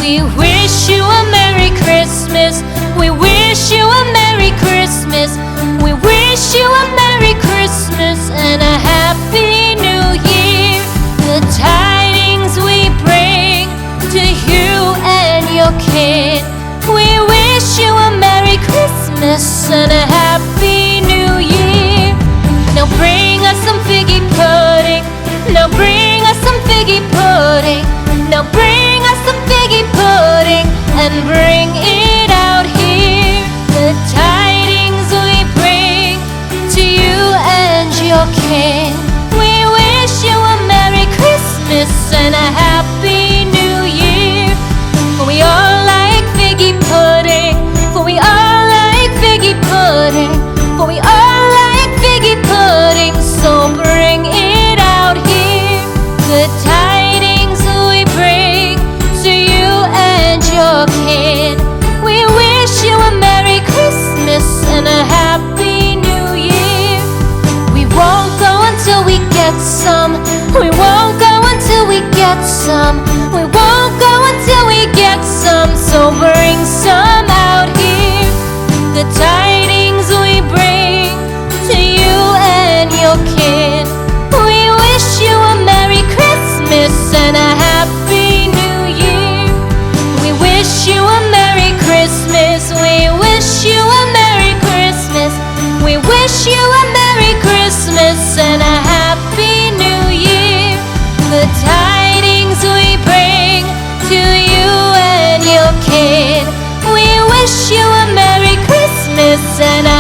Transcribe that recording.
We wish you a Merry Christmas. We wish you a Merry Christmas. We wish you a Merry Christmas and a Happy New Year. The tidings we bring to you and your kin. We wish you a Merry Christmas and a Happy New Year. Now bring us some figgy pudding. Now bring us some figgy pudding. Now bring us some figgy pudding and bring it out here. The tidings we bring to you and your kin. We wish you a Merry Christmas and a Happy New Year. For we all like figgy pudding. For we all like figgy pudding. For we all like figgy pudding. So bring it out here. The tidings we bring to you and your kin. We wish you a Merry Christmas and a Happy New Year. We won't go until we get some. We won't go until we get some. We won't go until we get some. So bring some out here. The tidings we bring to you and your kin. We wish you a Merry Christmas and a Happy New Year. We wish you a Merry Christmas. We wish you a Merry Christmas. We wish you a Merry Christmas and a Happy New Year. The tidings we bring to you and your kin. We wish you a Merry Christmas and a